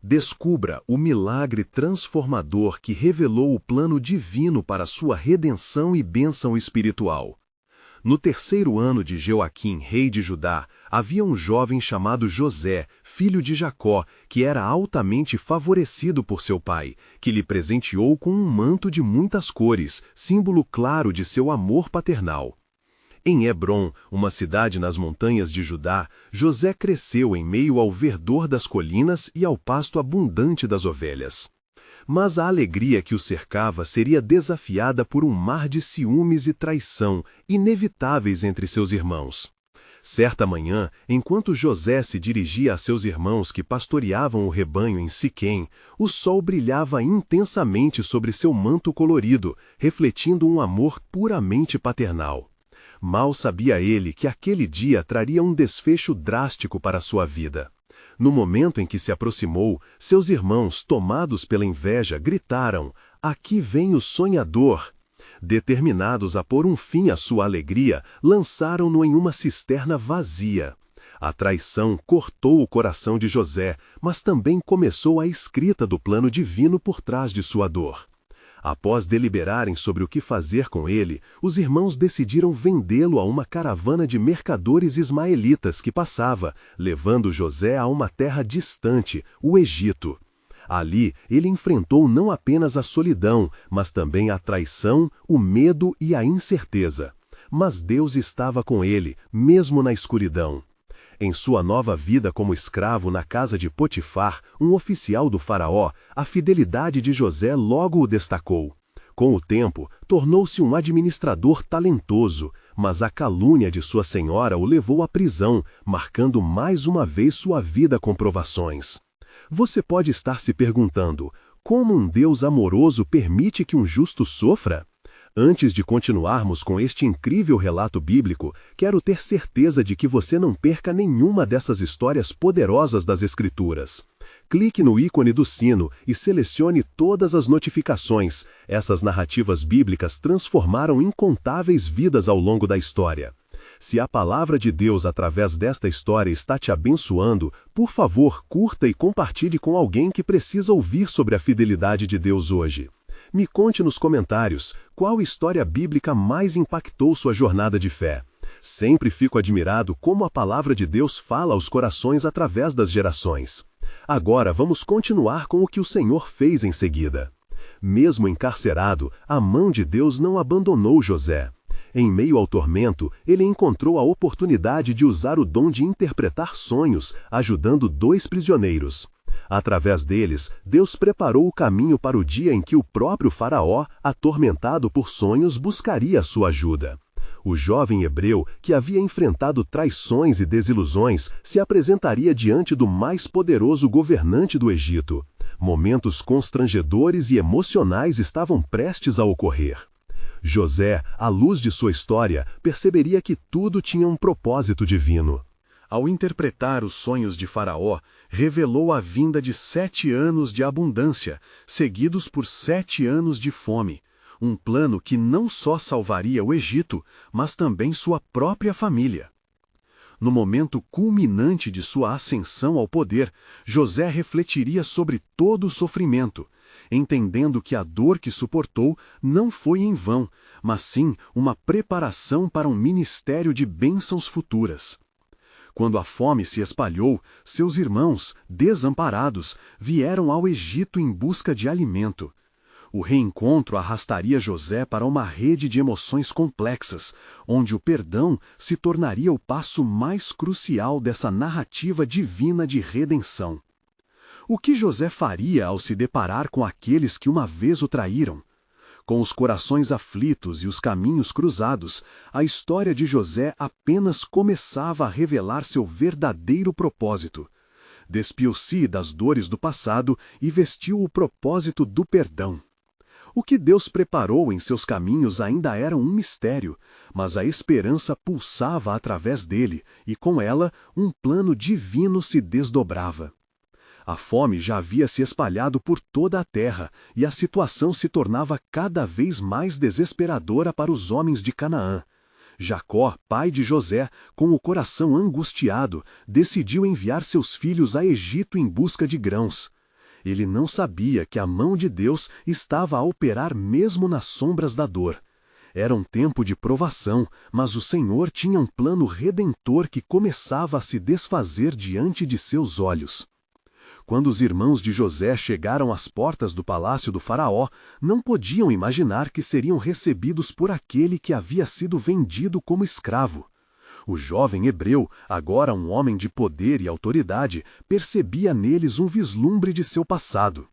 Descubra o milagre transformador que revelou o plano divino para sua redenção e bênção espiritual. No terceiro ano de Jeoaquim, rei de Judá, havia um jovem chamado José, filho de Jacó, que era altamente favorecido por seu pai, que lhe presenteou com um manto de muitas cores, símbolo claro de seu amor paternal. Em Hebrom, uma cidade nas montanhas de Judá, José cresceu em meio ao verdor das colinas e ao pasto abundante das ovelhas. Mas a alegria que o cercava seria desafiada por um mar de ciúmes e traição, inevitáveis entre seus irmãos. Certa manhã, enquanto José se dirigia a seus irmãos que pastoreavam o rebanho em Siquém, o sol brilhava intensamente sobre seu manto colorido, refletindo um amor puramente paternal. Mal sabia ele que aquele dia traria um desfecho drástico para sua vida. No momento em que se aproximou, seus irmãos, tomados pela inveja, gritaram: "Aqui vem o sonhador!" Determinados a pôr um fim à sua alegria, lançaram-no em uma cisterna vazia. A traição cortou o coração de José, mas também começou a escrita do plano divino por trás de sua dor. Após deliberarem sobre o que fazer com ele, os irmãos decidiram vendê-lo a uma caravana de mercadores ismaelitas que passava, levando José a uma terra distante, o Egito. Ali, ele enfrentou não apenas a solidão, mas também a traição, o medo e a incerteza. Mas Deus estava com ele, mesmo na escuridão. Em sua nova vida como escravo na casa de Potifar, um oficial do faraó, a fidelidade de José logo o destacou. Com o tempo, tornou-se um administrador talentoso, mas a calúnia de sua senhora o levou à prisão, marcando mais uma vez sua vida com provações. Você pode estar se perguntando: como um Deus amoroso permite que um justo sofra? Antes de continuarmos com este incrível relato bíblico, quero ter certeza de que você não perca nenhuma dessas histórias poderosas das Escrituras. Clique no ícone do sino e selecione todas as notificações. Essas narrativas bíblicas transformaram incontáveis vidas ao longo da história. Se a palavra de Deus através desta história está te abençoando, por favor, curta e compartilhe com alguém que precisa ouvir sobre a fidelidade de Deus hoje. Me conte nos comentários qual história bíblica mais impactou sua jornada de fé. Sempre fico admirado como a palavra de Deus fala aos corações através das gerações. Agora vamos continuar com o que o Senhor fez em seguida. Mesmo encarcerado, a mão de Deus não abandonou José. Em meio ao tormento, ele encontrou a oportunidade de usar o dom de interpretar sonhos, ajudando 2 prisioneiros. Através deles, Deus preparou o caminho para o dia em que o próprio faraó, atormentado por sonhos, buscaria sua ajuda. O jovem hebreu, que havia enfrentado traições e desilusões, se apresentaria diante do mais poderoso governante do Egito. Momentos constrangedores e emocionais estavam prestes a ocorrer. José, à luz de sua história, perceberia que tudo tinha um propósito divino. Ao interpretar os sonhos de Faraó, revelou a vinda de 7 anos de abundância, seguidos por 7 anos de fome. Um plano que não só salvaria o Egito, mas também sua própria família. No momento culminante de sua ascensão ao poder, José refletiria sobre todo o sofrimento, entendendo que a dor que suportou não foi em vão, mas sim uma preparação para um ministério de bênçãos futuras. Quando a fome se espalhou, seus irmãos, desamparados, vieram ao Egito em busca de alimento. O reencontro arrastaria José para uma rede de emoções complexas, onde o perdão se tornaria o passo mais crucial dessa narrativa divina de redenção. O que José faria ao se deparar com aqueles que uma vez o traíram? Com os corações aflitos e os caminhos cruzados, a história de José apenas começava a revelar seu verdadeiro propósito. Despiu-se das dores do passado e vestiu o propósito do perdão. O que Deus preparou em seus caminhos ainda era um mistério, mas a esperança pulsava através dele e, com ela, um plano divino se desdobrava. A fome já havia se espalhado por toda a terra e a situação se tornava cada vez mais desesperadora para os homens de Canaã. Jacó, pai de José, com o coração angustiado, decidiu enviar seus filhos a Egito em busca de grãos. Ele não sabia que a mão de Deus estava a operar mesmo nas sombras da dor. Era um tempo de provação, mas o Senhor tinha um plano redentor que começava a se desfazer diante de seus olhos. Quando os irmãos de José chegaram às portas do palácio do faraó, não podiam imaginar que seriam recebidos por aquele que havia sido vendido como escravo. O jovem hebreu, agora um homem de poder e autoridade, percebia neles um vislumbre de seu passado.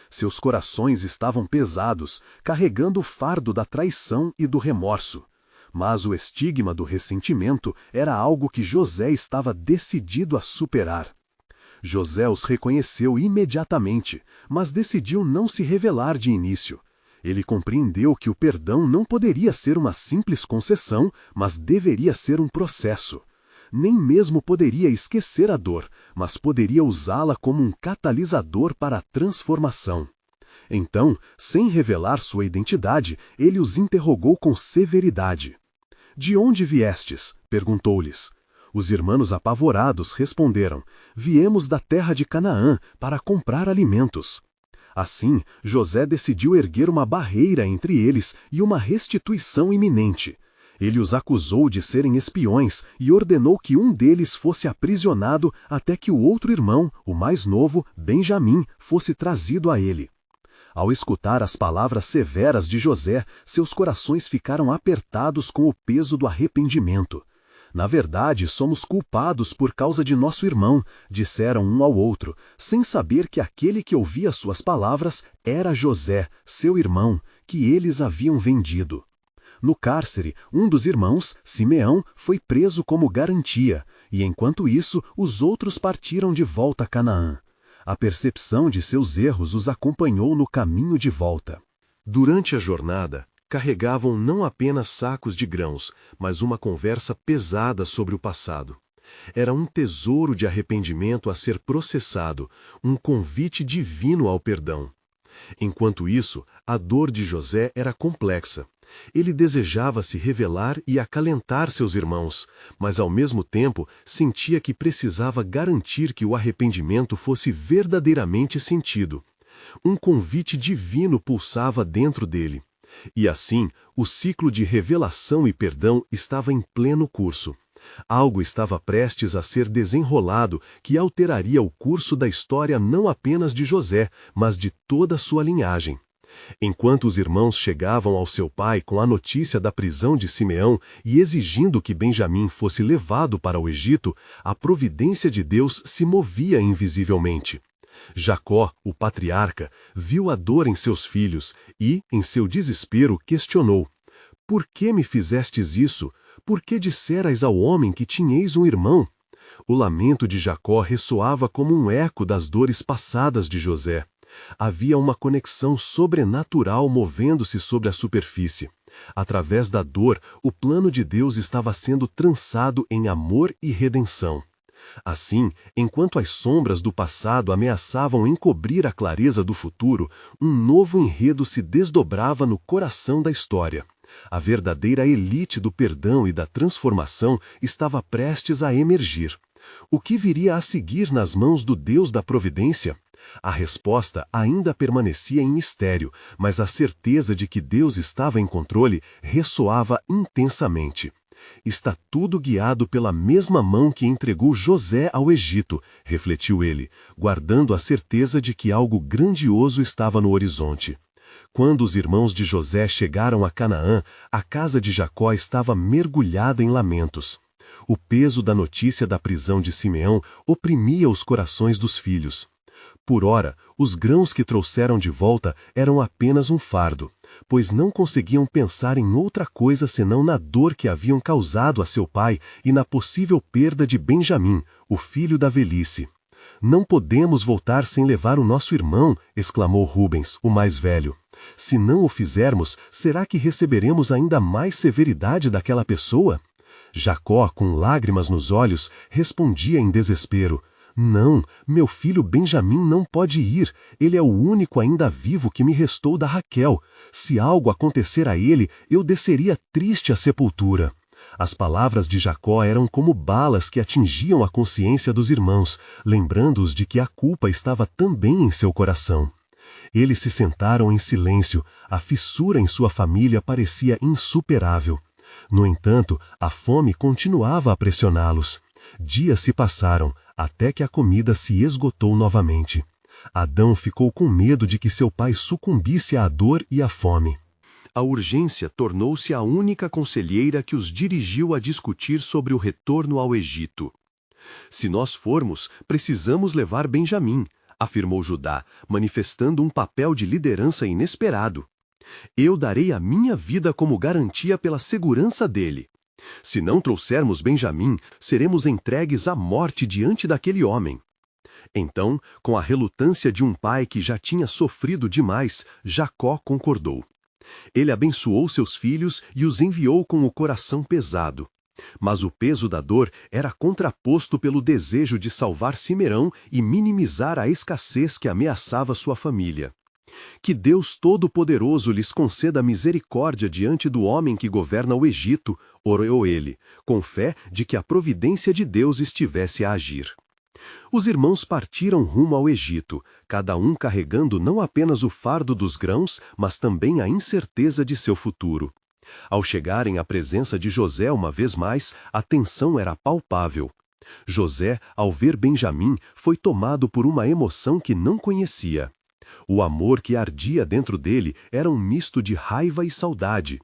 Seus corações estavam pesados, carregando o fardo da traição e do remorso. Mas o estigma do ressentimento era algo que José estava decidido a superar. José os reconheceu imediatamente, mas decidiu não se revelar de início. Ele compreendeu que o perdão não poderia ser uma simples concessão, mas deveria ser um processo. Nem mesmo poderia esquecer a dor, mas poderia usá-la como um catalisador para a transformação. Então, sem revelar sua identidade, ele os interrogou com severidade. "De onde viestes?" perguntou-lhes. Os irmãos apavorados responderam: "Viemos da terra de Canaã para comprar alimentos." Assim, José decidiu erguer uma barreira entre eles e uma restituição iminente. Ele os acusou de serem espiões e ordenou que um deles fosse aprisionado até que o outro irmão, o mais novo, Benjamim, fosse trazido a ele. Ao escutar as palavras severas de José, seus corações ficaram apertados com o peso do arrependimento. "Na verdade, somos culpados por causa de nosso irmão", disseram um ao outro, sem saber que aquele que ouvia suas palavras era José, seu irmão, que eles haviam vendido. No cárcere, um dos irmãos, Simeão, foi preso como garantia, e enquanto isso, os outros partiram de volta a Canaã. A percepção de seus erros os acompanhou no caminho de volta. Durante a jornada, carregavam não apenas sacos de grãos, mas uma conversa pesada sobre o passado. Era um tesouro de arrependimento a ser processado, um convite divino ao perdão. Enquanto isso, a dor de José era complexa. Ele desejava se revelar e acalentar seus irmãos, mas ao mesmo tempo sentia que precisava garantir que o arrependimento fosse verdadeiramente sentido. Um convite divino pulsava dentro dele. E assim, o ciclo de revelação e perdão estava em pleno curso. Algo estava prestes a ser desenrolado que alteraria o curso da história não apenas de José, mas de toda a sua linhagem. Enquanto os irmãos chegavam ao seu pai com a notícia da prisão de Simeão e exigindo que Benjamim fosse levado para o Egito, a providência de Deus se movia invisivelmente. Jacó, o patriarca, viu a dor em seus filhos e, em seu desespero, questionou: "Por que me fizestes isso? Por que disserais ao homem que tinhais um irmão?" O lamento de Jacó ressoava como um eco das dores passadas de José. Havia uma conexão sobrenatural movendo-se sobre a superfície. Através da dor, o plano de Deus estava sendo trançado em amor e redenção. Assim, enquanto as sombras do passado ameaçavam encobrir a clareza do futuro, um novo enredo se desdobrava no coração da história. A verdadeira elite do perdão e da transformação estava prestes a emergir. O que viria a seguir nas mãos do Deus da providência? A resposta ainda permanecia em mistério, mas a certeza de que Deus estava em controle ressoava intensamente. "Está tudo guiado pela mesma mão que entregou José ao Egito", refletiu ele, guardando a certeza de que algo grandioso estava no horizonte. Quando os irmãos de José chegaram a Canaã, a casa de Jacó estava mergulhada em lamentos. O peso da notícia da prisão de Simeão oprimia os corações dos filhos. Por ora, os grãos que trouxeram de volta eram apenas um fardo, pois não conseguiam pensar em outra coisa senão na dor que haviam causado a seu pai e na possível perda de Benjamim, o filho da velhice. "Não podemos voltar sem levar o nosso irmão", exclamou Rubens, o mais velho. "Se não o fizermos, será que receberemos ainda mais severidade daquela pessoa?" Jacó, com lágrimas nos olhos, respondia em desespero: "Não, meu filho Benjamim não pode ir. Ele é o único ainda vivo que me restou da Raquel. Se algo acontecer a ele, eu desceria triste à sepultura." As palavras de Jacó eram como balas que atingiam a consciência dos irmãos, lembrando-os de que a culpa estava também em seu coração. Eles se sentaram em silêncio, a fissura em sua família parecia insuperável. No entanto, a fome continuava a pressioná-los. Dias se passaram, até que a comida se esgotou novamente. Adão ficou com medo de que seu pai sucumbisse à dor e à fome. A urgência tornou-se a única conselheira que os dirigiu a discutir sobre o retorno ao Egito. Se nós formos, precisamos levar Benjamim, afirmou Judá, manifestando um papel de liderança inesperado. Eu darei a minha vida como garantia pela segurança dele. Se não trouxermos Benjamim, seremos entregues à morte diante daquele homem. Então, com a relutância de um pai que já tinha sofrido demais, Jacó concordou. Ele abençoou seus filhos e os enviou com o coração pesado. Mas o peso da dor era contraposto pelo desejo de salvar Simeão e minimizar a escassez que ameaçava sua família. Que Deus Todo-Poderoso lhes conceda misericórdia diante do homem que governa o Egito, orou ele, com fé de que a providência de Deus estivesse a agir. Os irmãos partiram rumo ao Egito, cada um carregando não apenas o fardo dos grãos, mas também a incerteza de seu futuro. Ao chegarem à presença de José uma vez mais, a tensão era palpável. José, ao ver Benjamim, foi tomado por uma emoção que não conhecia. O amor que ardia dentro dele era um misto de raiva e saudade.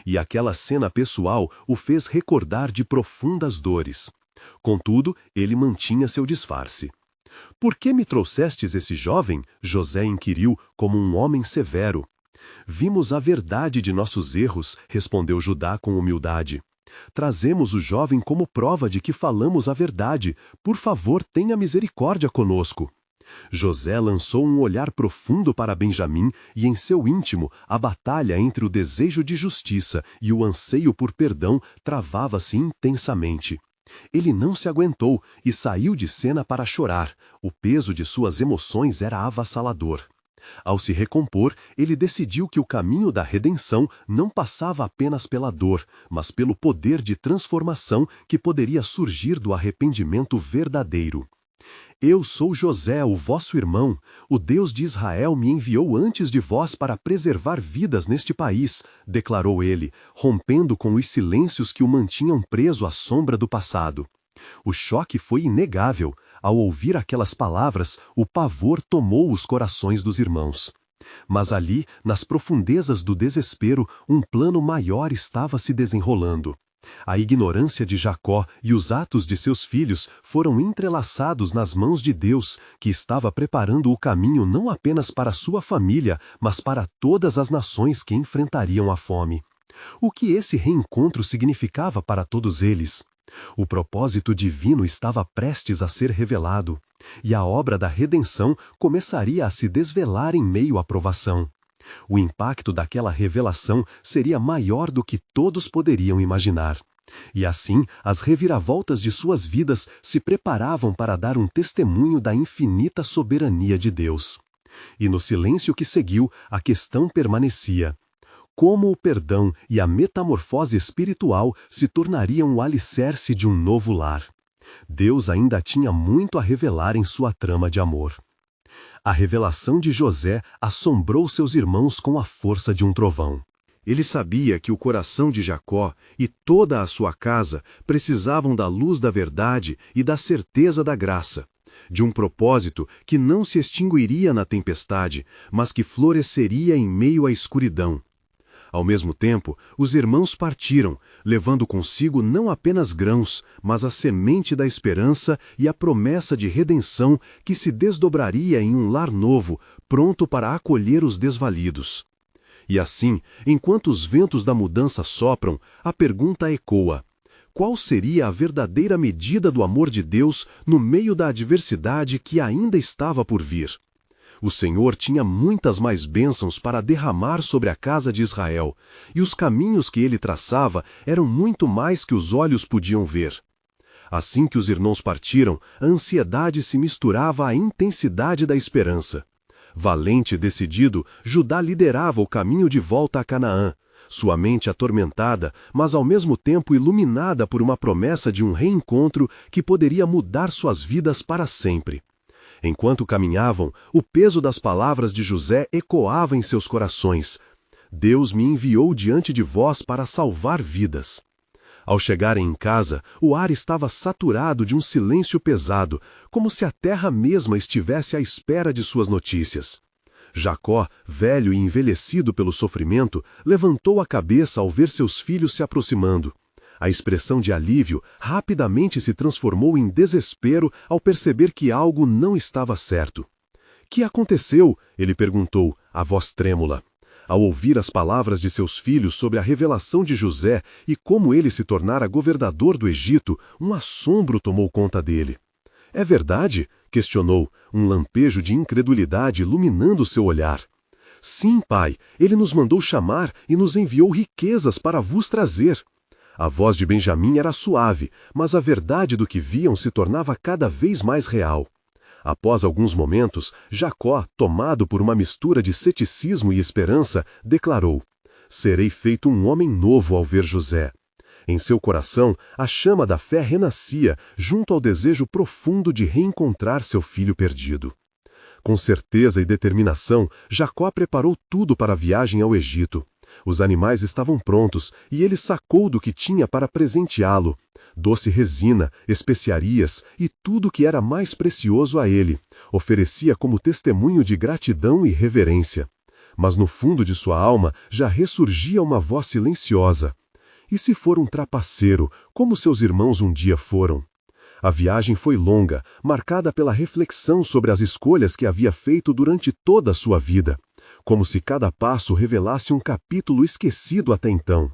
E aquela cena pessoal o fez recordar de profundas dores. Contudo, ele mantinha seu disfarce. — Por que me trouxestes esse jovem? José inquiriu, como um homem severo. — Vimos a verdade de nossos erros, respondeu Judá com humildade. Trazemos o jovem como prova de que falamos a verdade. Por favor, tenha misericórdia conosco. José lançou um olhar profundo para Benjamim e em seu íntimo a batalha entre o desejo de justiça e o anseio por perdão travava-se intensamente. Ele não se aguentou e saiu de cena para chorar. O peso de suas emoções era avassalador. Ao se recompor, ele decidiu que o caminho da redenção não passava apenas pela dor, mas pelo poder de transformação que poderia surgir do arrependimento verdadeiro. Eu sou José, o vosso irmão. O Deus de Israel me enviou antes de vós para preservar vidas neste país, declarou ele, rompendo com os silêncios que o mantinham preso à sombra do passado. O choque foi inegável. Ao ouvir aquelas palavras, o pavor tomou os corações dos irmãos. Mas ali, nas profundezas do desespero, um plano maior estava se desenrolando. A ignorância de Jacó e os atos de seus filhos foram entrelaçados nas mãos de Deus, que estava preparando o caminho não apenas para sua família, mas para todas as nações que enfrentariam a fome. O que esse reencontro significava para todos eles? O propósito divino estava prestes a ser revelado, e a obra da redenção começaria a se desvelar em meio à provação. O impacto daquela revelação seria maior do que todos poderiam imaginar. E assim, as reviravoltas de suas vidas se preparavam para dar um testemunho da infinita soberania de Deus. E no silêncio que seguiu, a questão permanecia. Como o perdão e a metamorfose espiritual se tornariam o alicerce de um novo lar? Deus ainda tinha muito a revelar em sua trama de amor. A revelação de José assombrou seus irmãos com a força de um trovão. Ele sabia que o coração de Jacó e toda a sua casa precisavam da luz da verdade e da certeza da graça, de um propósito que não se extinguiria na tempestade, mas que floresceria em meio à escuridão. Ao mesmo tempo, os irmãos partiram, levando consigo não apenas grãos, mas a semente da esperança e a promessa de redenção que se desdobraria em um lar novo, pronto para acolher os desvalidos. E assim, enquanto os ventos da mudança sopram, a pergunta ecoa: qual seria a verdadeira medida do amor de Deus no meio da adversidade que ainda estava por vir? O Senhor tinha muitas mais bênçãos para derramar sobre a casa de Israel, e os caminhos que ele traçava eram muito mais que os olhos podiam ver. Assim que os irmãos partiram, a ansiedade se misturava à intensidade da esperança. Valente e decidido, Judá liderava o caminho de volta a Canaã. sua mente atormentada, mas ao mesmo tempo iluminada por uma promessa de um reencontro que poderia mudar suas vidas para sempre. Enquanto caminhavam, o peso das palavras de José ecoava em seus corações. Deus me enviou diante de vós para salvar vidas. Ao chegarem em casa, o ar estava saturado de um silêncio pesado, como se a terra mesma estivesse à espera de suas notícias. Jacó, velho e envelhecido pelo sofrimento, levantou a cabeça ao ver seus filhos se aproximando. A expressão de alívio rapidamente se transformou em desespero ao perceber que algo não estava certo. — Que aconteceu? Ele perguntou, a voz trêmula. Ao ouvir as palavras de seus filhos sobre a revelação de José e como ele se tornara governador do Egito, um assombro tomou conta dele. — É verdade? Questionou, um lampejo de incredulidade iluminando seu olhar. — Sim, pai, ele nos mandou chamar e nos enviou riquezas para vos trazer. A voz de Benjamim era suave, mas a verdade do que viam se tornava cada vez mais real. Após alguns momentos, Jacó, tomado por uma mistura de ceticismo e esperança, declarou: Serei feito um homem novo ao ver José. Em seu coração, a chama da fé renascia, junto ao desejo profundo de reencontrar seu filho perdido. Com certeza e determinação, Jacó preparou tudo para a viagem ao Egito. Os animais estavam prontos, e ele sacou do que tinha para presenteá-lo: doce resina, especiarias e tudo que era mais precioso a ele. Oferecia como testemunho de gratidão e reverência. Mas no fundo de sua alma já ressurgia uma voz silenciosa. E se for um trapaceiro, como seus irmãos um dia foram? A viagem foi longa, marcada pela reflexão sobre as escolhas que havia feito durante toda a sua vida, como se cada passo revelasse um capítulo esquecido até então.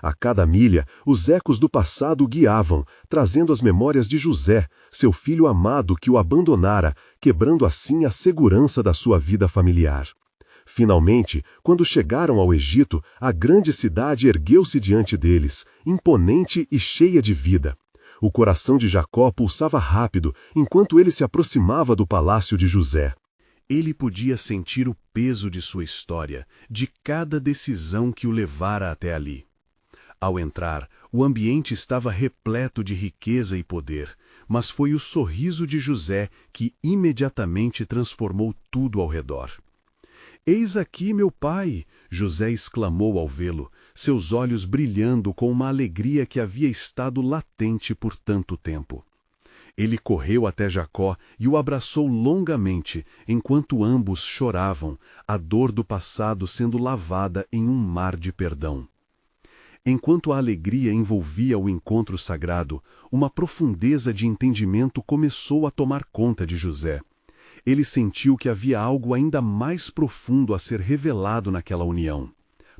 A cada milha, os ecos do passado o guiavam, trazendo as memórias de José, seu filho amado que o abandonara, quebrando assim a segurança da sua vida familiar. Finalmente, quando chegaram ao Egito, a grande cidade ergueu-se diante deles, imponente e cheia de vida. O coração de Jacó pulsava rápido, enquanto ele se aproximava do palácio de José. Ele podia sentir o peso de sua história, de cada decisão que o levara até ali. Ao entrar, o ambiente estava repleto de riqueza e poder, mas foi o sorriso de José que imediatamente transformou tudo ao redor. «Eis aqui meu pai!» José exclamou ao vê-lo, seus olhos brilhando com uma alegria que havia estado latente por tanto tempo. Ele correu até Jacó e o abraçou longamente, enquanto ambos choravam, a dor do passado sendo lavada em um mar de perdão. Enquanto a alegria envolvia o encontro sagrado, uma profundeza de entendimento começou a tomar conta de José. Ele sentiu que havia algo ainda mais profundo a ser revelado naquela união.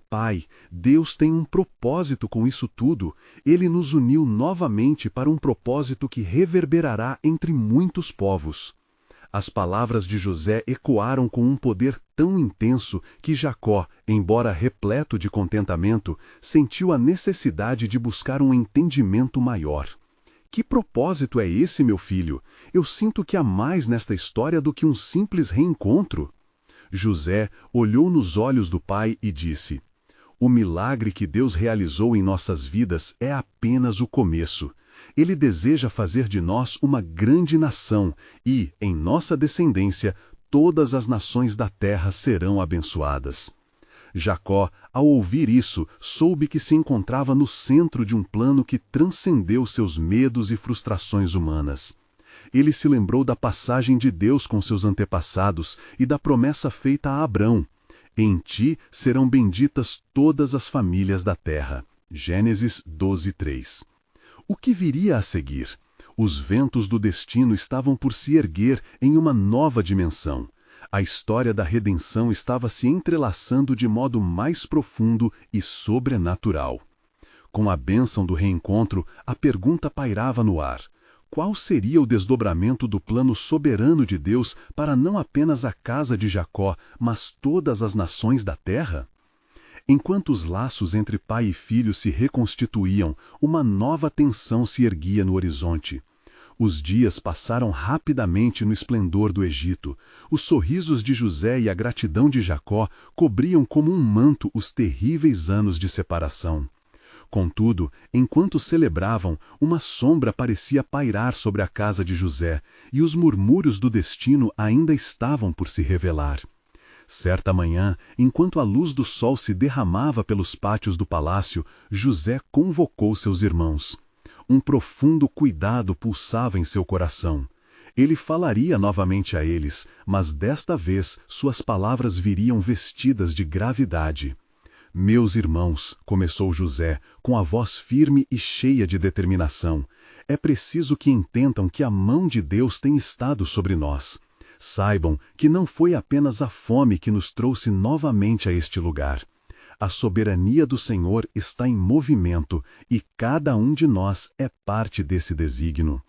Pai, Deus tem um propósito com isso tudo. Ele nos uniu novamente para um propósito que reverberará entre muitos povos. As palavras de José ecoaram com um poder tão intenso que Jacó, embora repleto de contentamento, sentiu a necessidade de buscar um entendimento maior. Que propósito é esse, meu filho? Eu sinto que há mais nesta história do que um simples reencontro. José olhou nos olhos do pai e disse: O milagre que Deus realizou em nossas vidas é apenas o começo. Ele deseja fazer de nós uma grande nação e, em nossa descendência, todas as nações da terra serão abençoadas. Jacó, ao ouvir isso, soube que se encontrava no centro de um plano que transcendeu seus medos e frustrações humanas. Ele se lembrou da passagem de Deus com seus antepassados e da promessa feita a Abrão: Em ti serão benditas todas as famílias da terra. Gênesis 12:3. O que viria a seguir? Os ventos do destino estavam por se erguer em uma nova dimensão. A história da redenção estava se entrelaçando de modo mais profundo e sobrenatural. Com a bênção do reencontro, a pergunta pairava no ar: qual seria o desdobramento do plano soberano de Deus para não apenas a casa de Jacó, mas todas as nações da terra? Enquanto os laços entre pai e filho se reconstituíam, uma nova tensão se erguia no horizonte. Os dias passaram rapidamente no esplendor do Egito. Os sorrisos de José e a gratidão de Jacó cobriam como um manto os terríveis anos de separação. Contudo, enquanto celebravam, uma sombra parecia pairar sobre a casa de José, e os murmúrios do destino ainda estavam por se revelar. Certa manhã, enquanto a luz do sol se derramava pelos pátios do palácio, José convocou seus irmãos. Um profundo cuidado pulsava em seu coração. Ele falaria novamente a eles, mas desta vez suas palavras viriam vestidas de gravidade. Meus irmãos, começou José, com a voz firme e cheia de determinação, é preciso que entendam que a mão de Deus tem estado sobre nós. Saibam que não foi apenas a fome que nos trouxe novamente a este lugar. A soberania do Senhor está em movimento e cada um de nós é parte desse desígnio.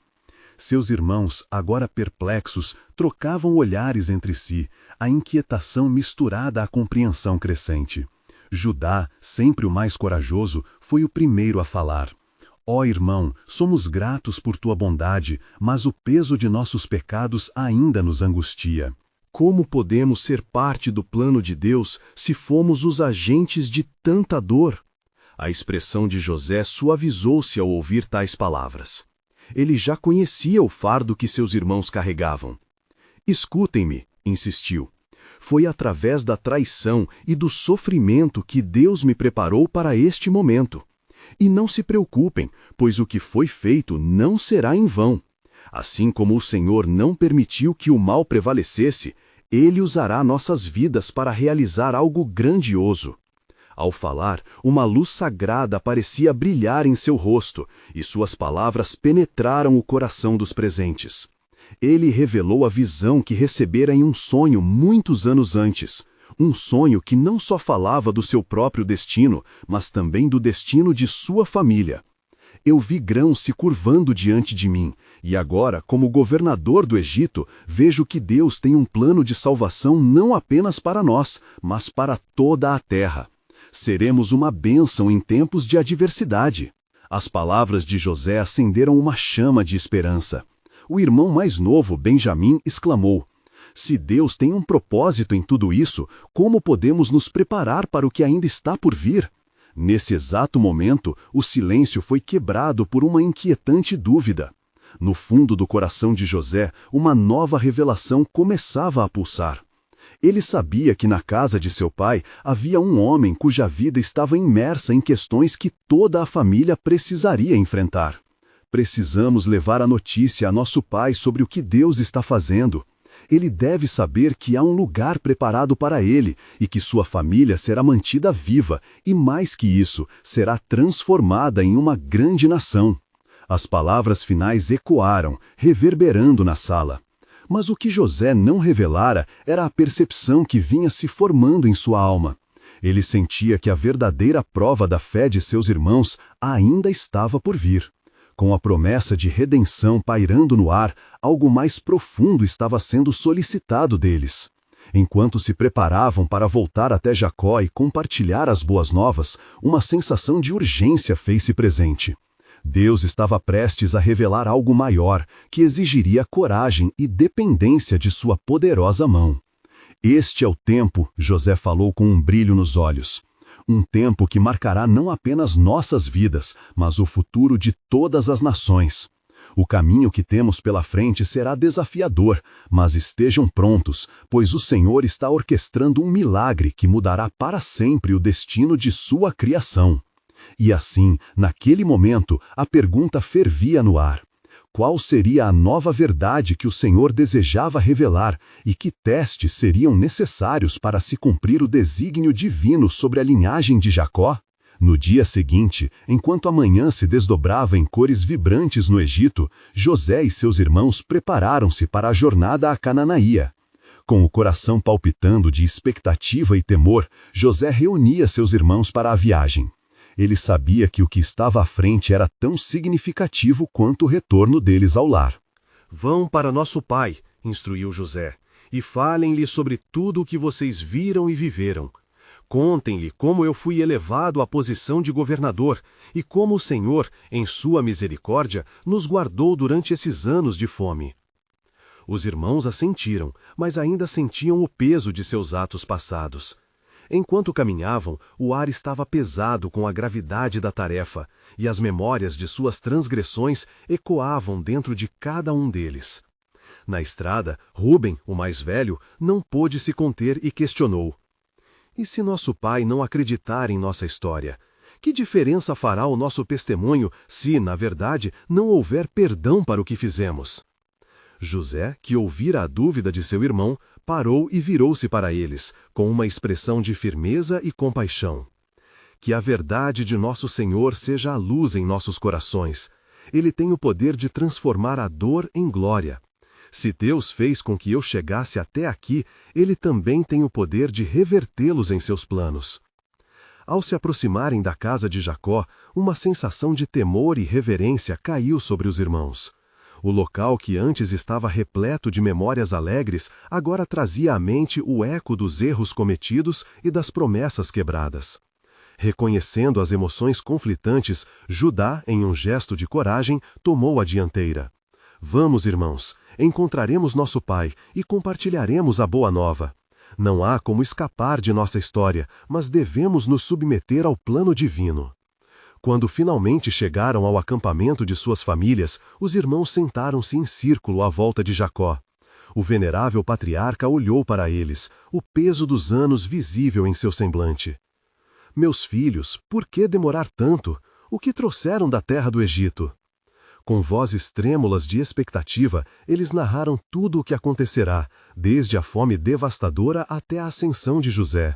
Seus irmãos, agora perplexos, trocavam olhares entre si, a inquietação misturada à compreensão crescente. Judá, sempre o mais corajoso, foi o primeiro a falar. Ó irmão, somos gratos por tua bondade, mas o peso de nossos pecados ainda nos angustia. Como podemos ser parte do plano de Deus se fomos os agentes de tanta dor? A expressão de José suavizou-se ao ouvir tais palavras. Ele já conhecia o fardo que seus irmãos carregavam. Escutem-me, insistiu. Foi através da traição e do sofrimento que Deus me preparou para este momento. E não se preocupem, pois o que foi feito não será em vão. Assim como o Senhor não permitiu que o mal prevalecesse, Ele usará nossas vidas para realizar algo grandioso. Ao falar, uma luz sagrada parecia brilhar em seu rosto, e suas palavras penetraram o coração dos presentes. Ele revelou a visão que recebera em um sonho muitos anos antes. Um sonho que não só falava do seu próprio destino, mas também do destino de sua família. Eu vi grãos se curvando diante de mim, e agora, como governador do Egito, vejo que Deus tem um plano de salvação não apenas para nós, mas para toda a terra. Seremos uma bênção em tempos de adversidade. As palavras de José acenderam uma chama de esperança. O irmão mais novo, Benjamim, exclamou: se Deus tem um propósito em tudo isso, como podemos nos preparar para o que ainda está por vir? Nesse exato momento, o silêncio foi quebrado por uma inquietante dúvida. No fundo do coração de José, uma nova revelação começava a pulsar. Ele sabia que na casa de seu pai havia um homem cuja vida estava imersa em questões que toda a família precisaria enfrentar. Precisamos levar a notícia a nosso pai sobre o que Deus está fazendo. Ele deve saber que há um lugar preparado para ele e que sua família será mantida viva e, mais que isso, será transformada em uma grande nação. As palavras finais ecoaram, reverberando na sala. Mas o que José não revelara era a percepção que vinha se formando em sua alma. Ele sentia que a verdadeira prova da fé de seus irmãos ainda estava por vir. Com a promessa de redenção pairando no ar, algo mais profundo estava sendo solicitado deles. Enquanto se preparavam para voltar até Jacó e compartilhar as boas novas, uma sensação de urgência fez-se presente. Deus estava prestes a revelar algo maior, que exigiria coragem e dependência de sua poderosa mão. Este é o tempo, José falou com um brilho nos olhos. Um tempo que marcará não apenas nossas vidas, mas o futuro de todas as nações. O caminho que temos pela frente será desafiador, mas estejam prontos, pois o Senhor está orquestrando um milagre que mudará para sempre o destino de sua criação. E assim, naquele momento, a pergunta fervia no ar. Qual seria a nova verdade que o Senhor desejava revelar e que testes seriam necessários para se cumprir o desígnio divino sobre a linhagem de Jacó? No dia seguinte, enquanto a manhã se desdobrava em cores vibrantes no Egito, José e seus irmãos prepararam-se para a jornada a Canaanaía. Com o coração palpitando de expectativa e temor, José reunia seus irmãos para a viagem. Ele sabia que o que estava à frente era tão significativo quanto o retorno deles ao lar. Vão para nosso pai, instruiu José, e falem-lhe sobre tudo o que vocês viram e viveram. Contem-lhe como eu fui elevado à posição de governador e como o Senhor, em sua misericórdia, nos guardou durante esses anos de fome. Os irmãos assentiram, mas ainda sentiam o peso de seus atos passados. Enquanto caminhavam, o ar estava pesado com a gravidade da tarefa, e as memórias de suas transgressões ecoavam dentro de cada um deles. Na estrada, Rúben, o mais velho, não pôde se conter e questionou: e se nosso pai não acreditar em nossa história? Que diferença fará o nosso testemunho se, na verdade, não houver perdão para o que fizemos? José, que ouvira a dúvida de seu irmão, parou e virou-se para eles, com uma expressão de firmeza e compaixão. Que a verdade de nosso Senhor seja a luz em nossos corações. Ele tem o poder de transformar a dor em glória. Se Deus fez com que eu chegasse até aqui, Ele também tem o poder de revertê-los em seus planos. Ao se aproximarem da casa de Jacó, uma sensação de temor e reverência caiu sobre os irmãos. O local que antes estava repleto de memórias alegres, agora trazia à mente o eco dos erros cometidos e das promessas quebradas. Reconhecendo as emoções conflitantes, Judá, em um gesto de coragem, tomou a dianteira. Vamos, irmãos, encontraremos nosso pai e compartilharemos a boa nova. Não há como escapar de nossa história, mas devemos nos submeter ao plano divino. Quando finalmente chegaram ao acampamento de suas famílias, os irmãos sentaram-se em círculo à volta de Jacó. O venerável patriarca olhou para eles, o peso dos anos visível em seu semblante. Meus filhos, por que demorar tanto? O que trouxeram da terra do Egito? Com vozes trêmulas de expectativa, eles narraram tudo o que acontecerá, desde a fome devastadora até a ascensão de José.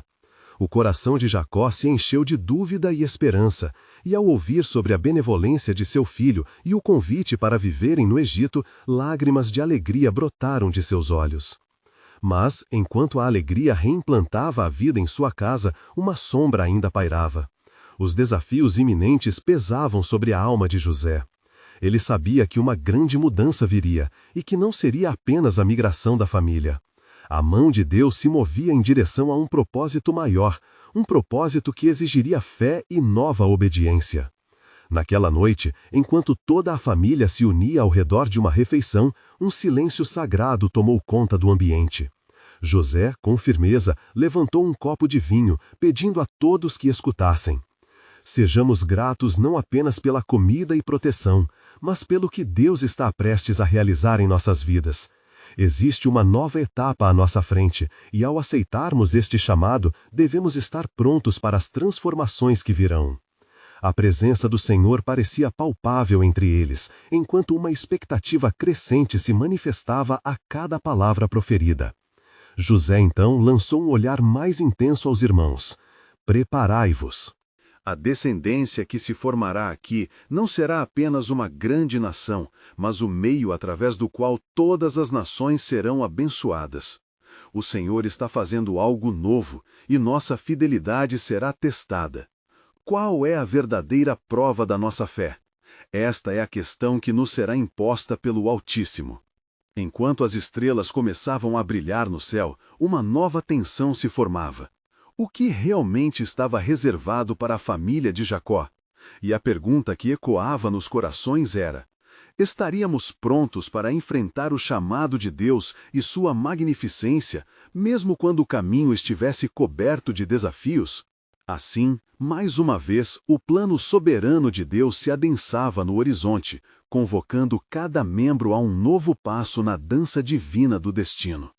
O coração de Jacó se encheu de dúvida e esperança, e ao ouvir sobre a benevolência de seu filho e o convite para viverem no Egito, lágrimas de alegria brotaram de seus olhos. Mas, enquanto a alegria reimplantava a vida em sua casa, uma sombra ainda pairava. Os desafios iminentes pesavam sobre a alma de José. Ele sabia que uma grande mudança viria, e que não seria apenas a migração da família. A mão de Deus se movia em direção a um propósito maior, um propósito que exigiria fé e nova obediência. Naquela noite, enquanto toda a família se unia ao redor de uma refeição, um silêncio sagrado tomou conta do ambiente. José, com firmeza, levantou um copo de vinho, pedindo a todos que escutassem. Sejamos gratos não apenas pela comida e proteção, mas pelo que Deus está prestes a realizar em nossas vidas. Existe uma nova etapa à nossa frente, e ao aceitarmos este chamado, devemos estar prontos para as transformações que virão. A presença do Senhor parecia palpável entre eles, enquanto uma expectativa crescente se manifestava a cada palavra proferida. José então lançou um olhar mais intenso aos irmãos. Preparai-vos. A descendência que se formará aqui não será apenas uma grande nação, mas o meio através do qual todas as nações serão abençoadas. O Senhor está fazendo algo novo, e nossa fidelidade será testada. Qual é a verdadeira prova da nossa fé? Esta é a questão que nos será imposta pelo Altíssimo. Enquanto as estrelas começavam a brilhar no céu, uma nova tensão se formava. O que realmente estava reservado para a família de Jacó? E a pergunta que ecoava nos corações era: estaríamos prontos para enfrentar o chamado de Deus e sua magnificência, mesmo quando o caminho estivesse coberto de desafios? Assim, mais uma vez, o plano soberano de Deus se adensava no horizonte, convocando cada membro a um novo passo na dança divina do destino.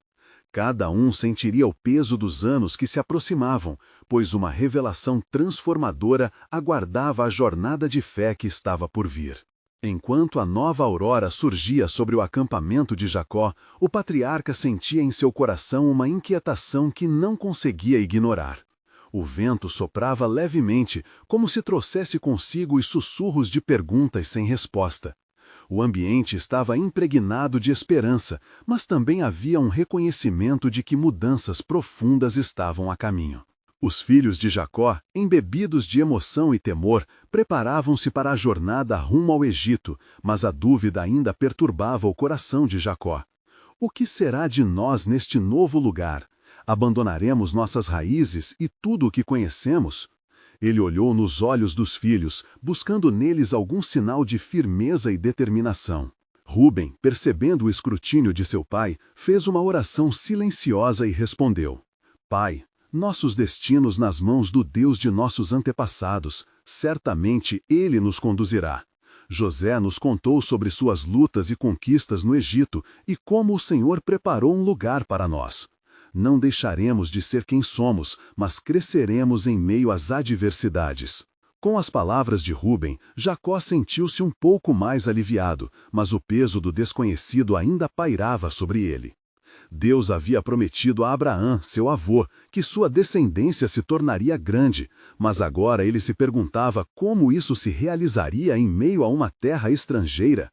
Cada um sentiria o peso dos anos que se aproximavam, pois uma revelação transformadora aguardava a jornada de fé que estava por vir. Enquanto a nova aurora surgia sobre o acampamento de Jacó, o patriarca sentia em seu coração uma inquietação que não conseguia ignorar. O vento soprava levemente, como se trouxesse consigo os sussurros de perguntas sem resposta. O ambiente estava impregnado de esperança, mas também havia um reconhecimento de que mudanças profundas estavam a caminho. Os filhos de Jacó, embebidos de emoção e temor, preparavam-se para a jornada rumo ao Egito, mas a dúvida ainda perturbava o coração de Jacó. O que será de nós neste novo lugar? Abandonaremos nossas raízes e tudo o que conhecemos? Ele olhou nos olhos dos filhos, buscando neles algum sinal de firmeza e determinação. Rúben, percebendo o escrutínio de seu pai, fez uma oração silenciosa e respondeu: Pai, nossos destinos nas mãos do Deus de nossos antepassados, certamente Ele nos conduzirá. José nos contou sobre suas lutas e conquistas no Egito e como o Senhor preparou um lugar para nós. Não deixaremos de ser quem somos, mas cresceremos em meio às adversidades. Com as palavras de Rúben, Jacó sentiu-se um pouco mais aliviado, mas o peso do desconhecido ainda pairava sobre ele. Deus havia prometido a Abraão, seu avô, que sua descendência se tornaria grande, mas agora ele se perguntava como isso se realizaria em meio a uma terra estrangeira.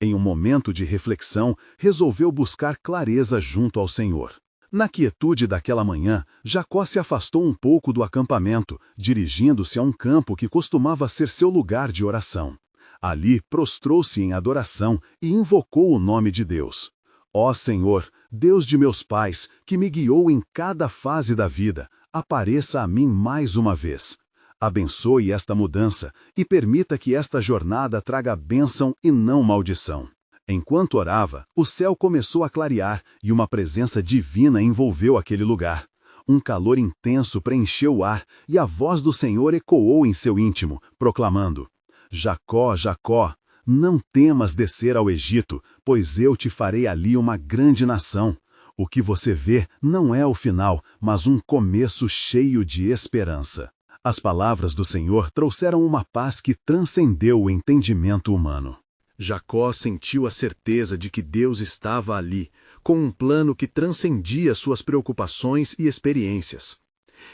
Em um momento de reflexão, resolveu buscar clareza junto ao Senhor. Na quietude daquela manhã, Jacó se afastou um pouco do acampamento, dirigindo-se a um campo que costumava ser seu lugar de oração. Ali prostrou-se em adoração e invocou o nome de Deus. Ó Senhor, Deus de meus pais, que me guiou em cada fase da vida, apareça a mim mais uma vez. Abençoe esta mudança e permita que esta jornada traga bênção e não maldição. Enquanto orava, o céu começou a clarear e uma presença divina envolveu aquele lugar. Um calor intenso preencheu o ar e a voz do Senhor ecoou em seu íntimo, proclamando: Jacó, Jacó, não temas descer ao Egito, pois eu te farei ali uma grande nação. O que você vê não é o final, mas um começo cheio de esperança. As palavras do Senhor trouxeram uma paz que transcendeu o entendimento humano. Jacó sentiu a certeza de que Deus estava ali, com um plano que transcendia suas preocupações e experiências.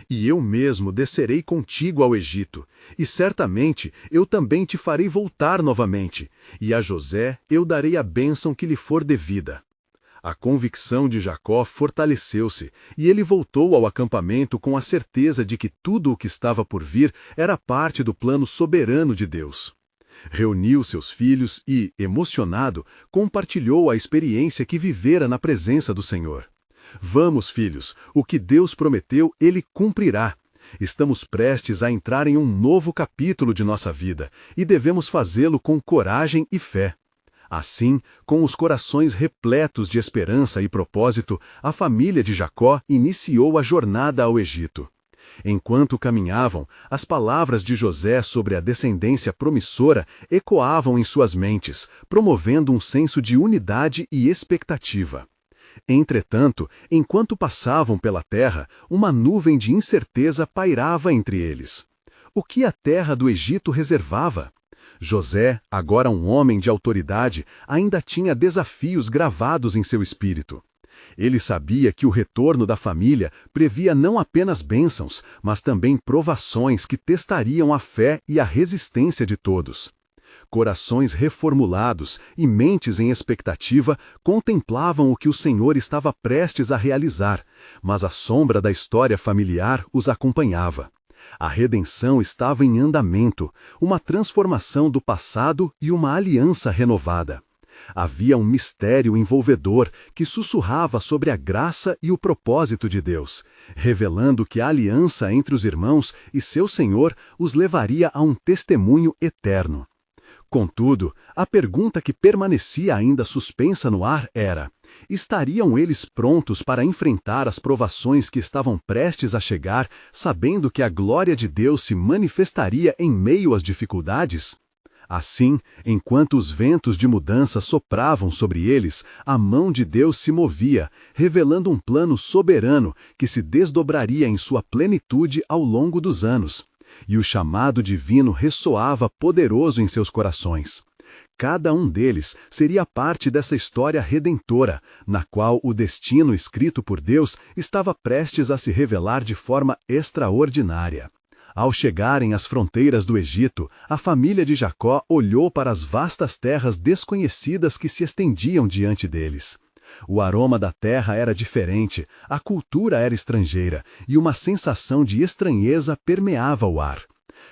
E eu mesmo descerei contigo ao Egito, e certamente eu também te farei voltar novamente, e a José eu darei a bênção que lhe for devida. A convicção de Jacó fortaleceu-se, e ele voltou ao acampamento com a certeza de que tudo o que estava por vir era parte do plano soberano de Deus. Reuniu seus filhos e, emocionado, compartilhou a experiência que vivera na presença do Senhor. Vamos, filhos, o que Deus prometeu, Ele cumprirá. Estamos prestes a entrar em um novo capítulo de nossa vida e devemos fazê-lo com coragem e fé. Assim, com os corações repletos de esperança e propósito, a família de Jacó iniciou a jornada ao Egito. Enquanto caminhavam, as palavras de José sobre a descendência promissora ecoavam em suas mentes, promovendo um senso de unidade e expectativa. Entretanto, enquanto passavam pela terra, uma nuvem de incerteza pairava entre eles. O que a terra do Egito reservava? José, agora um homem de autoridade, ainda tinha desafios gravados em seu espírito. Ele sabia que o retorno da família previa não apenas bênçãos, mas também provações que testariam a fé e a resistência de todos. Corações reformulados e mentes em expectativa contemplavam o que o Senhor estava prestes a realizar, mas a sombra da história familiar os acompanhava. A redenção estava em andamento, uma transformação do passado e uma aliança renovada. Havia um mistério envolvedor que sussurrava sobre a graça e o propósito de Deus, revelando que a aliança entre os irmãos e seu Senhor os levaria a um testemunho eterno. Contudo, a pergunta que permanecia ainda suspensa no ar era: estariam eles prontos para enfrentar as provações que estavam prestes a chegar, sabendo que a glória de Deus se manifestaria em meio às dificuldades? Assim, enquanto os ventos de mudança sopravam sobre eles, a mão de Deus se movia, revelando um plano soberano que se desdobraria em sua plenitude ao longo dos anos. E o chamado divino ressoava poderoso em seus corações. Cada um deles seria parte dessa história redentora, na qual o destino escrito por Deus estava prestes a se revelar de forma extraordinária. Ao chegarem às fronteiras do Egito, a família de Jacó olhou para as vastas terras desconhecidas que se estendiam diante deles. O aroma da terra era diferente, a cultura era estrangeira, e uma sensação de estranheza permeava o ar.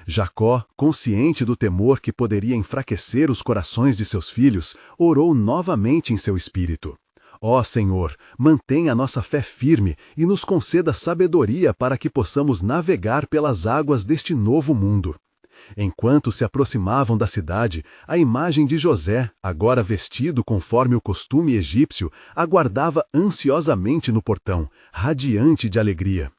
Jacó, consciente do temor que poderia enfraquecer os corações de seus filhos, orou novamente em seu espírito. Ó Senhor, mantenha a nossa fé firme e nos conceda sabedoria para que possamos navegar pelas águas deste novo mundo. Enquanto se aproximavam da cidade, a imagem de José, agora vestido conforme o costume egípcio, aguardava ansiosamente no portão, radiante de alegria.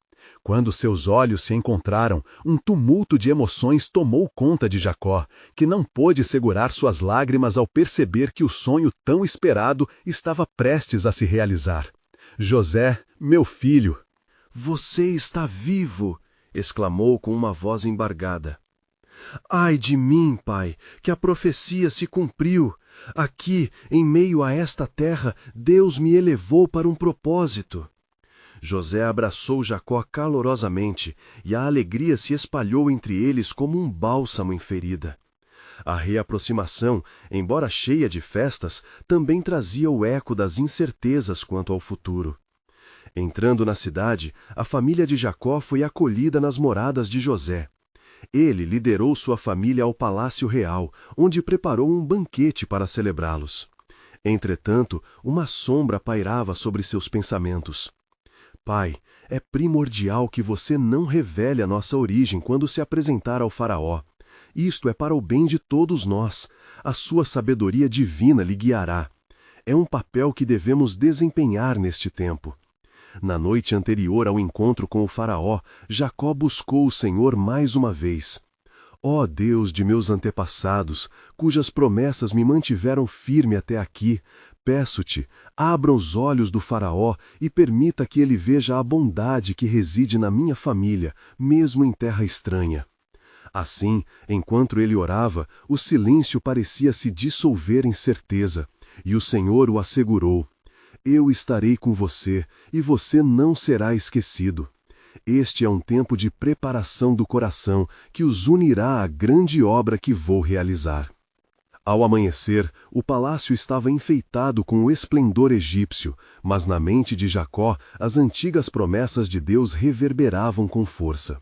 Quando seus olhos se encontraram, um tumulto de emoções tomou conta de Jacó, que não pôde segurar suas lágrimas ao perceber que o sonho tão esperado estava prestes a se realizar. José, meu filho! Você está vivo! Exclamou com uma voz embargada. Ai de mim, pai, que a profecia se cumpriu. Aqui, em meio a esta terra, Deus me elevou para um propósito. José abraçou Jacó calorosamente, e a alegria se espalhou entre eles como um bálsamo em ferida. A reaproximação, embora cheia de festas, também trazia o eco das incertezas quanto ao futuro. Entrando na cidade, a família de Jacó foi acolhida nas moradas de José. Ele liderou sua família ao palácio real, onde preparou um banquete para celebrá-los. Entretanto, uma sombra pairava sobre seus pensamentos. Pai, é primordial que você não revele a nossa origem quando se apresentar ao faraó. Isto é para o bem de todos nós. A sua sabedoria divina lhe guiará. É um papel que devemos desempenhar neste tempo. Na noite anterior ao encontro com o faraó, Jacó buscou o Senhor mais uma vez. Ó Deus de meus antepassados, cujas promessas me mantiveram firme até aqui, peço-te, abra os olhos do faraó e permita que ele veja a bondade que reside na minha família, mesmo em terra estranha. Assim, enquanto ele orava, o silêncio parecia se dissolver em certeza, e o Senhor o assegurou. Eu estarei com você, e você não será esquecido. Este é um tempo de preparação do coração que os unirá à grande obra que vou realizar. Ao amanhecer, o palácio estava enfeitado com o esplendor egípcio, mas na mente de Jacó as antigas promessas de Deus reverberavam com força.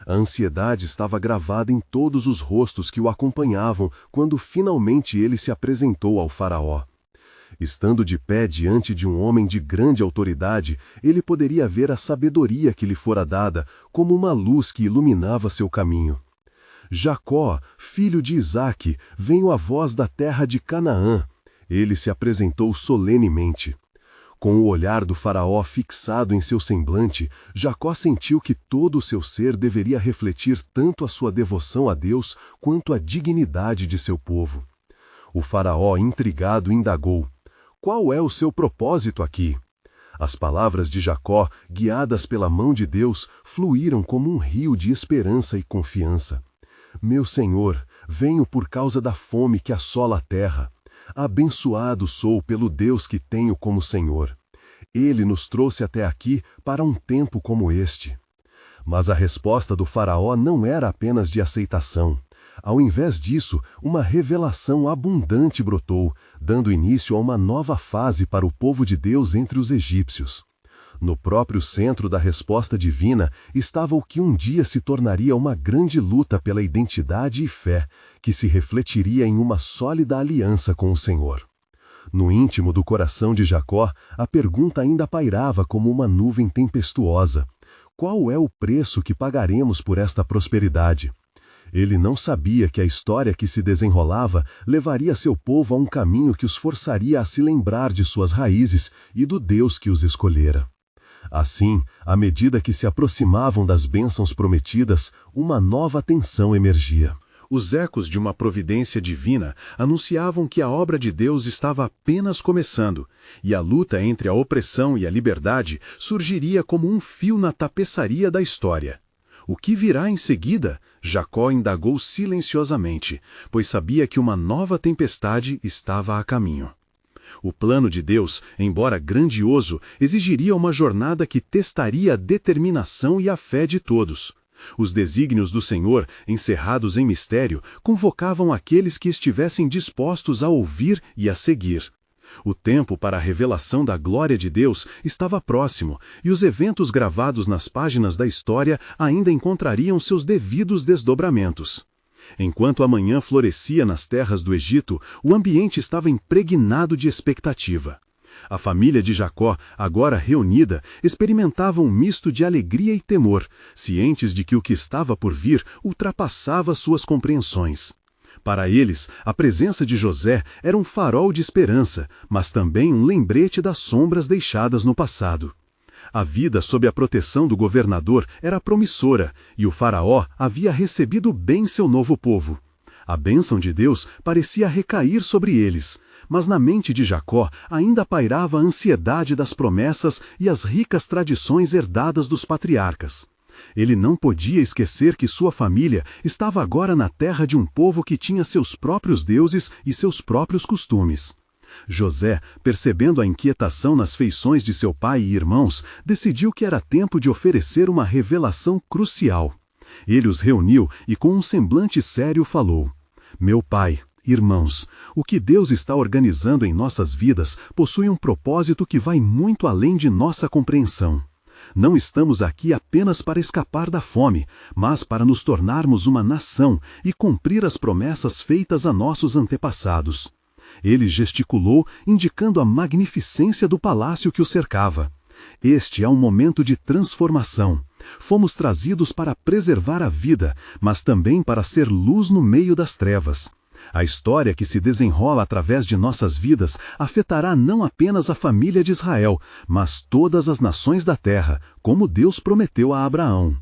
A ansiedade estava gravada em todos os rostos que o acompanhavam quando finalmente ele se apresentou ao faraó. Estando de pé diante de um homem de grande autoridade, ele poderia ver a sabedoria que lhe fora dada como uma luz que iluminava seu caminho. Jacó, filho de Isaque, venho a voz da terra de Canaã. Ele se apresentou solenemente. Com o olhar do faraó fixado em seu semblante, Jacó sentiu que todo o seu ser deveria refletir tanto a sua devoção a Deus quanto a dignidade de seu povo. O faraó, intrigado, indagou: qual é o seu propósito aqui? As palavras de Jacó, guiadas pela mão de Deus, fluíram como um rio de esperança e confiança. Meu Senhor, venho por causa da fome que assola a terra. Abençoado sou pelo Deus que tenho como Senhor. Ele nos trouxe até aqui para um tempo como este. Mas a resposta do faraó não era apenas de aceitação. Ao invés disso, uma revelação abundante brotou, dando início a uma nova fase para o povo de Deus entre os egípcios. No próprio centro da resposta divina estava o que um dia se tornaria uma grande luta pela identidade e fé, que se refletiria em uma sólida aliança com o Senhor. No íntimo do coração de Jacó, a pergunta ainda pairava como uma nuvem tempestuosa: qual é o preço que pagaremos por esta prosperidade? Ele não sabia que a história que se desenrolava levaria seu povo a um caminho que os forçaria a se lembrar de suas raízes e do Deus que os escolhera. Assim, à medida que se aproximavam das bênçãos prometidas, uma nova tensão emergia. Os ecos de uma providência divina anunciavam que a obra de Deus estava apenas começando, e a luta entre a opressão e a liberdade surgiria como um fio na tapeçaria da história. O que virá em seguida? Jacó indagou silenciosamente, pois sabia que uma nova tempestade estava a caminho. O plano de Deus, embora grandioso, exigiria uma jornada que testaria a determinação e a fé de todos. Os desígnios do Senhor, encerrados em mistério, convocavam aqueles que estivessem dispostos a ouvir e a seguir. O tempo para a revelação da glória de Deus estava próximo, e os eventos gravados nas páginas da história ainda encontrariam seus devidos desdobramentos. Enquanto a manhã florescia nas terras do Egito, o ambiente estava impregnado de expectativa. A família de Jacó, agora reunida, experimentava um misto de alegria e temor, cientes de que o que estava por vir ultrapassava suas compreensões. Para eles, a presença de José era um farol de esperança, mas também um lembrete das sombras deixadas no passado. A vida sob a proteção do governador era promissora, e o faraó havia recebido bem seu novo povo. A bênção de Deus parecia recair sobre eles, mas na mente de Jacó ainda pairava a ansiedade das promessas e as ricas tradições herdadas dos patriarcas. Ele não podia esquecer que sua família estava agora na terra de um povo que tinha seus próprios deuses e seus próprios costumes. José, percebendo a inquietação nas feições de seu pai e irmãos, decidiu que era tempo de oferecer uma revelação crucial. Ele os reuniu e com um semblante sério falou: "Meu pai, irmãos, o que Deus está organizando em nossas vidas possui um propósito que vai muito além de nossa compreensão. Não estamos aqui apenas para escapar da fome, mas para nos tornarmos uma nação e cumprir as promessas feitas a nossos antepassados." Ele gesticulou, indicando a magnificência do palácio que o cercava. Este é um momento de transformação. Fomos trazidos para preservar a vida, mas também para ser luz no meio das trevas. A história que se desenrola através de nossas vidas afetará não apenas a família de Israel, mas todas as nações da terra, como Deus prometeu a Abraão.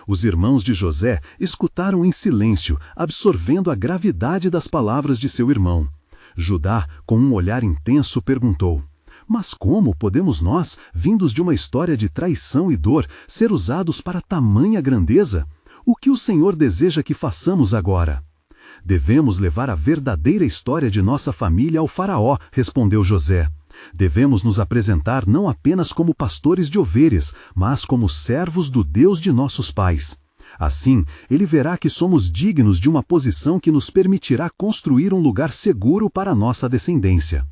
Os irmãos de José escutaram em silêncio, absorvendo a gravidade das palavras de seu irmão. Judá, com um olhar intenso, perguntou: "Mas como podemos nós, vindos de uma história de traição e dor, ser usados para tamanha grandeza? O que o Senhor deseja que façamos agora?" "Devemos levar a verdadeira história de nossa família ao faraó", respondeu José. "Devemos nos apresentar não apenas como pastores de ovelhas, mas como servos do Deus de nossos pais. Assim, ele verá que somos dignos de uma posição que nos permitirá construir um lugar seguro para nossa descendência."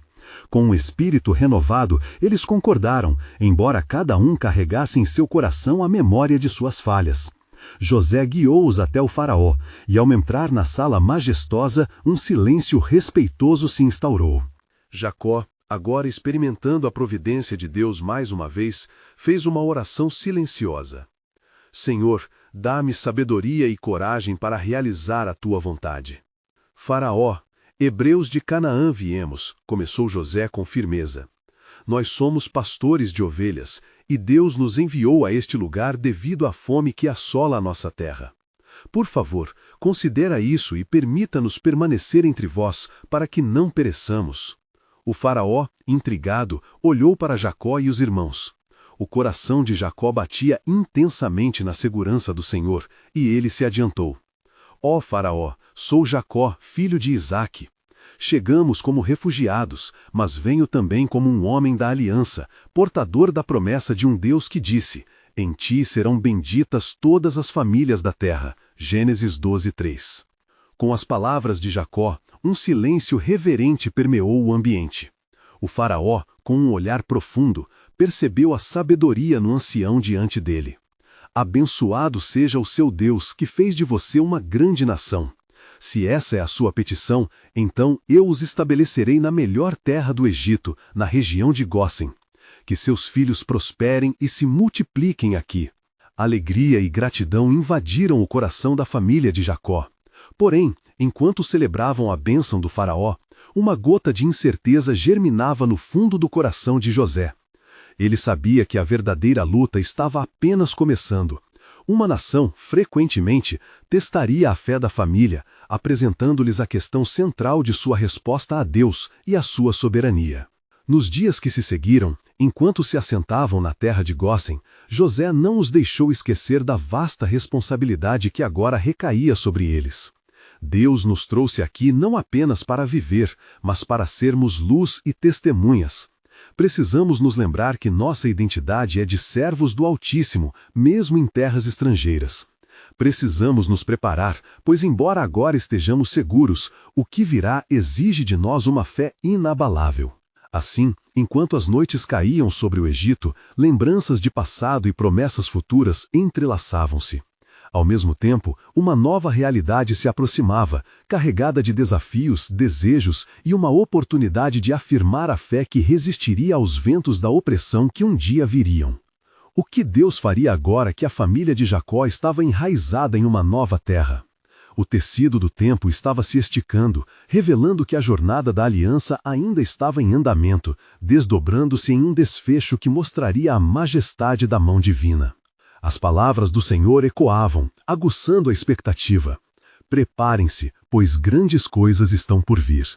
Com um espírito renovado, eles concordaram, embora cada um carregasse em seu coração a memória de suas falhas. José guiou-os até o faraó, e ao entrar na sala majestosa, um silêncio respeitoso se instaurou. Jacó, agora experimentando a providência de Deus mais uma vez, fez uma oração silenciosa. "Senhor, dá-me sabedoria e coragem para realizar a tua vontade." "Faraó, hebreus de Canaã viemos", começou José com firmeza. "Nós somos pastores de ovelhas, e Deus nos enviou a este lugar devido à fome que assola a nossa terra. Por favor, considera isso e permita-nos permanecer entre vós, para que não pereçamos." O faraó, intrigado, olhou para Jacó e os irmãos. O coração de Jacó batia intensamente na segurança do Senhor, e ele se adiantou. "Ó faraó, sou Jacó, filho de Isaque. Chegamos como refugiados, mas venho também como um homem da aliança, portador da promessa de um Deus que disse: 'Em ti serão benditas todas as famílias da terra.'" Gênesis 12:3. Com as palavras de Jacó, um silêncio reverente permeou o ambiente. O faraó, com um olhar profundo, percebeu a sabedoria no ancião diante dele. "Abençoado seja o seu Deus, que fez de você uma grande nação. Se essa é a sua petição, então eu os estabelecerei na melhor terra do Egito, na região de Gósen. Que seus filhos prosperem e se multipliquem aqui." Alegria e gratidão invadiram o coração da família de Jacó. Porém, enquanto celebravam a bênção do faraó, uma gota de incerteza germinava no fundo do coração de José. Ele sabia que a verdadeira luta estava apenas começando. Uma nação, frequentemente, testaria a fé da família, apresentando-lhes a questão central de sua resposta a Deus e a sua soberania. Nos dias que se seguiram, enquanto se assentavam na terra de Gósen, José não os deixou esquecer da vasta responsabilidade que agora recaía sobre eles. Deus nos trouxe aqui não apenas para viver, mas para sermos luz e testemunhas. Precisamos nos lembrar que nossa identidade é de servos do Altíssimo, mesmo em terras estrangeiras. Precisamos nos preparar, pois embora agora estejamos seguros, o que virá exige de nós uma fé inabalável. Assim, enquanto as noites caíam sobre o Egito, lembranças de passado e promessas futuras entrelaçavam-se. Ao mesmo tempo, uma nova realidade se aproximava, carregada de desafios, desejos e uma oportunidade de afirmar a fé que resistiria aos ventos da opressão que um dia viriam. O que Deus faria agora que a família de Jacó estava enraizada em uma nova terra? O tecido do tempo estava se esticando, revelando que a jornada da aliança ainda estava em andamento, desdobrando-se em um desfecho que mostraria a majestade da mão divina. As palavras do Senhor ecoavam, aguçando a expectativa. Preparem-se, pois grandes coisas estão por vir.